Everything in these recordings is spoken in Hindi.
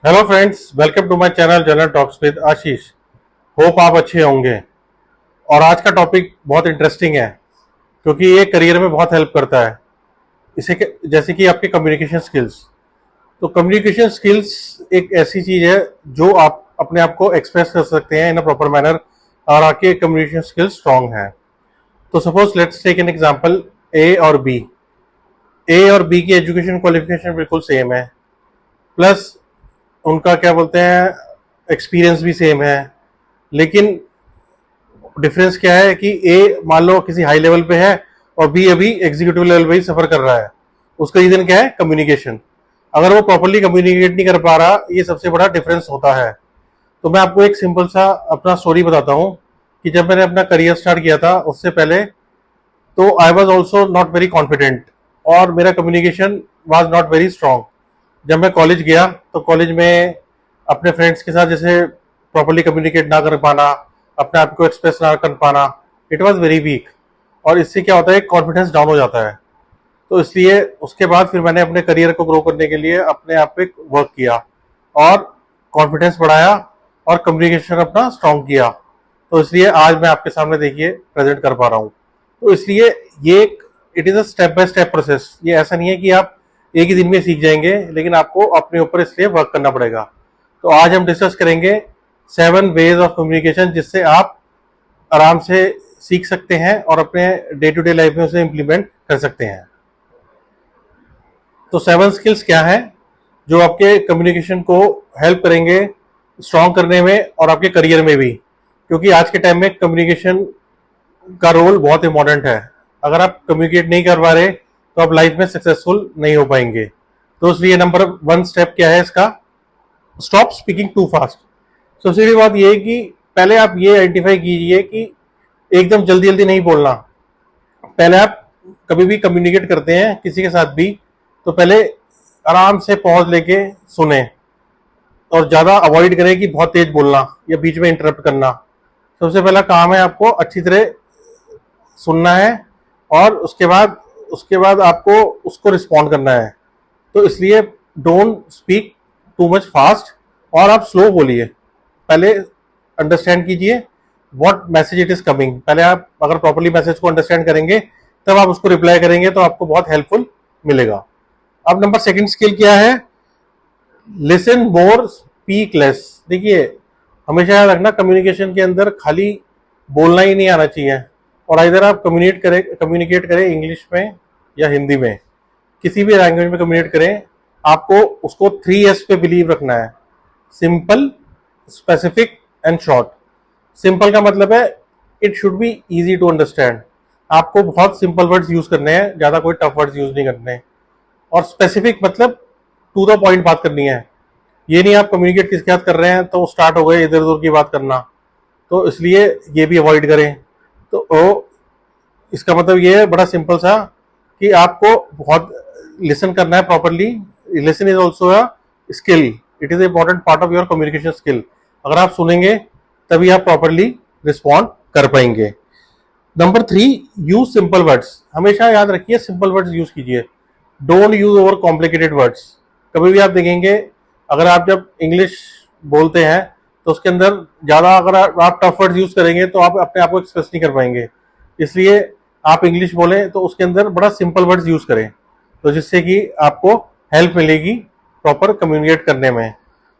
Hello friends, welcome to my channel general talks with Ashish. Hope आप अच्छे होंगे। और आज का टॉपिक बहुत इंटरेस्टिंग है क्योंकि ये करियर में बहुत हेल्प करता है। जैसे कि आपके कम्युनिकेशन स्किल्स। तो कम्युनिकेशन स्किल्स एक ऐसी चीज है जो आप अपने आप को एक्सप्रेस कर सकते हैं इन अ प्रॉपर मैनर और आपके कम्युनिकेशन स्किल्स स्ट्रांग हैं। तो suppose let's take an example, A और बी की एजुकेशन क्वालिफिकेशन बिल्कुल सेम है, प्लस उनका क्या बोलते हैं एक्सपीरियंस भी सेम है। लेकिन डिफरेंस क्या है कि ए मान लो किसी हाई लेवल पे है और बी अभी एग्जीक्यूटिव लेवल पे ही सफर कर रहा है। उसका रीजन क्या है? कम्युनिकेशन। अगर वो प्रॉपरली कम्युनिकेट नहीं कर पा रहा, ये सबसे बड़ा डिफरेंस होता है। तो मैं आपको एक सिंपल सा अपना स्टोरी बताता हूँ कि जब मैंने अपना करियर स्टार्ट किया था उससे पहले तो I was also not very confident और मेरा communication was not very strong. जब मैं कॉलेज गया तो कॉलेज में अपने फ्रेंड्स के साथ जैसे प्रॉपरली कम्युनिकेट ना कर पाना, अपने आप को एक्सप्रेस ना कर पाना, इट वॉज वेरी वीक। और इससे क्या होता है, कॉन्फिडेंस डाउन हो जाता है। तो इसलिए उसके बाद फिर मैंने अपने करियर को ग्रो करने के लिए अपने आप पे वर्क किया और कॉन्फिडेंस बढ़ाया और कम्युनिकेशन अपना स्ट्रांग किया। तो इसलिए आज मैं आपके सामने देखिए प्रेजेंट कर पा रहा हूँ। तो इसलिए ये it is a step by step process. ये ऐसा नहीं है कि आप एक ही दिन में सीख जाएंगे, लेकिन आपको अपने ऊपर इसलिए वर्क करना पड़ेगा। तो आज हम डिस्कस करेंगे 7 वेज ऑफ कम्युनिकेशन जिससे आप आराम से सीख सकते हैं और अपने डे टू डे लाइफ में उसे इम्प्लीमेंट कर सकते हैं। तो 7 स्किल्स क्या है जो आपके कम्युनिकेशन को हेल्प करेंगे स्ट्रॉन्ग करने में और आपके करियर में भी, क्योंकि आज के टाइम में कम्युनिकेशन का रोल बहुत इंपॉर्टेंट है। अगर आप कम्युनिकेट नहीं कर पा रहे तो आप लाइफ में सक्सेसफुल नहीं हो पाएंगे। तो इसलिए नंबर 1 स्टेप क्या है इसका? Stop speaking too fast. सबसे बड़ी बात यह है कि पहले आप ये आइडेंटिफाई कीजिए कि एकदम जल्दी जल्दी नहीं बोलना। पहले आप कभी भी कम्युनिकेट करते हैं किसी के साथ भी तो पहले आराम से पॉज लेके सुने और ज्यादा अवॉइड करें कि बहुत तेज बोलना या बीच में इंटरप्ट करना। सबसे पहला काम है आपको अच्छी तरह सुनना है और उसके बाद आपको उसको रिस्पॉन्ड करना है। तो इसलिए don't speak too much fast और आप स्लो बोलिए। पहले अंडरस्टैंड कीजिए what message it is coming. पहले आप अगर प्रॉपरली मैसेज को अंडरस्टैंड करेंगे तब आप उसको रिप्लाई करेंगे तो आपको बहुत हेल्पफुल मिलेगा। अब नंबर 2 स्किल क्या है? Listen more speak less. देखिए, हमेशा याद रखना कम्युनिकेशन के अंदर खाली बोलना ही नहीं आना चाहिए। और इधर आप कम्युनिकेट करें इंग्लिश में या हिंदी में, किसी भी लैंग्वेज में कम्युनिकेट करें, आपको उसको 3S पे बिलीव रखना है। Simple, specific and short. Simple का मतलब है it should be easy to understand. आपको बहुत सिंपल वर्ड्स यूज करने हैं, ज्यादा कोई टफ वर्ड्स यूज नहीं करने। और स्पेसिफिक मतलब टू द पॉइंट बात करनी है। ये नहीं आप कम्युनिकेट किसके साथ कर रहे हैं तो स्टार्ट हो गए इधर उधर की बात करना। तो इसलिए ये भी अवॉइड करें। तो इसका मतलब ये है बड़ा सिंपल सा कि आपको बहुत लिसन करना है properly. Listen is also a skill, it is important part of your communication skill. अगर आप सुनेंगे तभी आप प्रॉपरली रिस्पॉन्ड कर पाएंगे। Number 3, use simple words. हमेशा याद रखिए सिंपल वर्ड्स यूज कीजिए। Don't use over complicated words. कभी भी आप देखेंगे अगर आप जब इंग्लिश बोलते हैं तो उसके अंदर ज्यादा अगर आप टफ वर्ड्स यूज करेंगे तो आप अपने आप को एक्सप्रेस नहीं कर पाएंगे। इसलिए आप इंग्लिश बोलें तो उसके अंदर बड़ा सिंपल वर्ड्स यूज करें, तो जिससे कि आपको हेल्प मिलेगी प्रॉपर कम्युनिकेट करने में।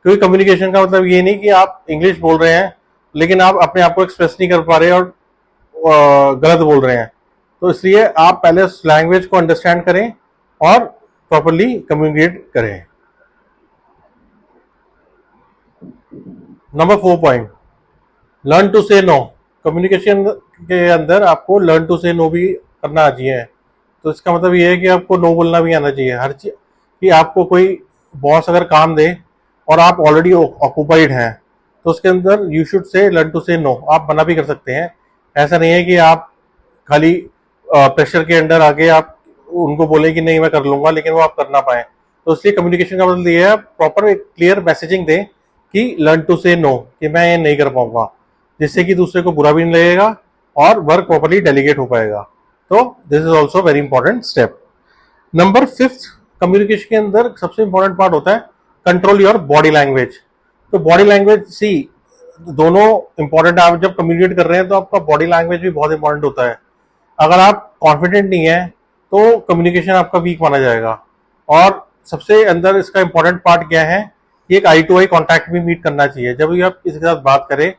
क्योंकि कम्युनिकेशन का मतलब ये नहीं कि आप इंग्लिश बोल रहे हैं लेकिन आप अपने आप को एक्सप्रेस नहीं कर पा रहे और गलत बोल रहे हैं। तो इसलिए आप पहले उस लैंग्वेज को अंडरस्टैंड करें और प्रॉपरली कम्युनिकेट करें। Number 4 point, learn to say no. Communication के अंदर आपको लर्न टू से नो भी करना चाहिए। तो इसका मतलब ये है कि आपको नो बोलना भी आना चाहिए हर चीज। कि आपको कोई बॉस अगर काम दे और आप ऑलरेडी ऑक्यूपाइड हैं तो उसके अंदर you should say learn to say no. आप मना भी कर सकते हैं। ऐसा नहीं है कि आप खाली प्रेशर के अंडर आके आप उनको बोले कि नहीं मैं कर लूंगा लेकिन वो आप कर ना पाए। तो इसलिए कम्युनिकेशन का मतलब ये है प्रॉपर एक क्लियर मैसेजिंग दें कि लर्न टू से नो, कि मैं ये नहीं कर पाऊंगा, जिससे कि दूसरे को बुरा भी नहीं लगेगा और वर्क प्रॉपरली डेलीगेट हो पाएगा। तो this is also very important step. Number 5, communication के अंदर सबसे इंपॉर्टेंट पार्ट होता है कंट्रोल योर बॉडी लैंग्वेज। तो बॉडी लैंग्वेज सी दोनों इंपॉर्टेंट। आप जब कम्युनिकेट कर रहे हैं तो आपका बॉडी लैंग्वेज भी बहुत इंपॉर्टेंट होता है। अगर आप कॉन्फिडेंट नहीं है तो कम्युनिकेशन आपका वीक माना जाएगा। और सबसे अंदर इसका इंपॉर्टेंट पार्ट क्या है कि एक आई टू आई कॉन्टैक्ट भी मीट करना चाहिए। जब भी आप किसी के साथ बात करें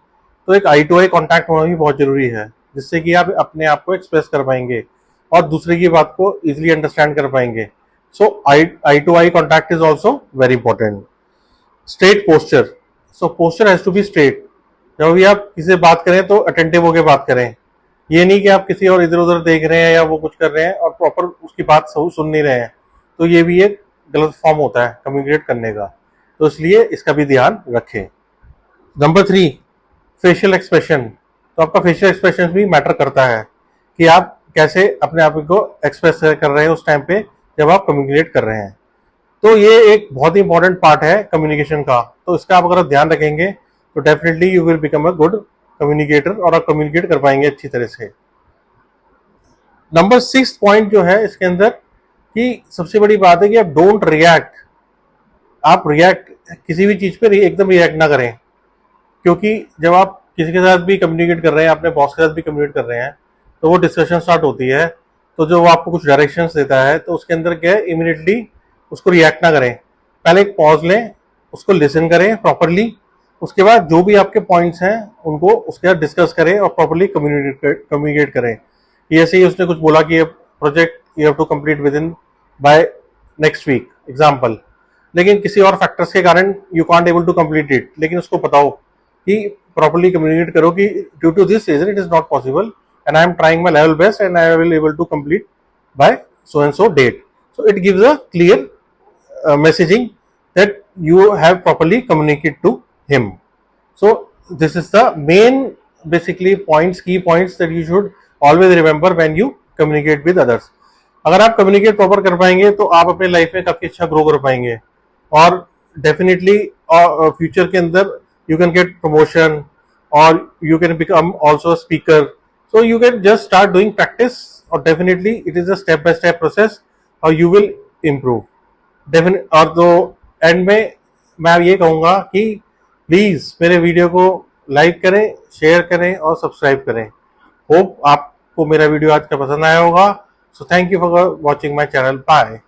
तो एक आई टू आई कॉन्टैक्ट होना भी बहुत जरूरी है, जिससे कि आप अपने आप को एक्सप्रेस कर पाएंगे और दूसरे की बात को इजिली अंडरस्टैंड कर पाएंगे। So eye to eye contact is also very important. Straight posture, so posture has to be straight. जब भी आप किसी से बात करें तो अटेंटिव होकर बात करें। ये नहीं कि आप किसी और इधर उधर देख रहे हैं या वो कुछ कर रहे हैं और प्रॉपर उसकी बात सुन नहीं रहे हैं, तो ये भी एक गलत फॉर्म होता है कम्युनिकेट करने का। तो इसलिए इसका भी ध्यान रखें। Number 3, facial expression. तो आपका फेशियल एक्सप्रेशन भी मैटर करता है कि आप कैसे अपने आप को एक्सप्रेस कर रहे हैं उस टाइम पे जब आप कम्युनिकेट कर रहे हैं। तो ये एक बहुत ही इंपॉर्टेंट पार्ट है कम्युनिकेशन का। तो इसका आप अगर ध्यान रखेंगे तो definitely you will become a good communicator और आप कम्युनिकेट कर पाएंगे अच्छी तरह से। नंबर 6 पॉइंट जो है इसके अंदर कि सबसे बड़ी बात है कि आप डोंट रिएक्ट। आप रिएक्ट किसी भी चीज पे एकदम रिएक्ट ना करें, क्योंकि जब आप किसी के साथ भी कम्युनिकेट कर रहे हैं, अपने बॉस के साथ भी कम्युनिकेट कर रहे हैं, तो वो डिस्कशन स्टार्ट होती है। तो जो वो आपको कुछ डायरेक्शंस देता है तो उसके अंदर क्या है, इमीडिएटली उसको रिएक्ट ना करें। पहले एक पॉज लें, उसको लिसन करें प्रॉपरली। उसके बाद जो भी आपके पॉइंट्स हैं उनको उसके साथ डिस्कस करें और प्रॉपरली कम्युनिकेट करें। ऐसे ही उसने कुछ बोला कि ये project you have to complete within by next week example, लेकिन किसी और फैक्टर्स के कारण you can't able to complete it, लेकिन उसको बताओ कि प्रॉपरली कम्युनिकेट करो कि due to this reason it is not possible and I am trying my level best and I will able to complete by so and so date. So it gives a clear messaging that you have properly communicated to him. So this is the main basically points, key points that you should always remember when you communicate with others. अगर आप कम्युनिकेट प्रॉपर कर पाएंगे तो आप अपने लाइफ में काफी अच्छा ग्रो कर पाएंगे और डेफिनेटली फ्यूचर के अंदर यू कैन गेट प्रमोशन और you can become also speaker. So you can just start doing practice और definitely it is a step by step process और यू विल इम्प्रूव डेफिनेट। और तो एंड में मैं ये कहूँगा कि प्लीज़ मेरे वीडियो को लाइक करें, शेयर करें और सब्सक्राइब करें। होप आपको मेरा वीडियो आज का पसंद आया होगा। So thank you for watching my channel. Bye.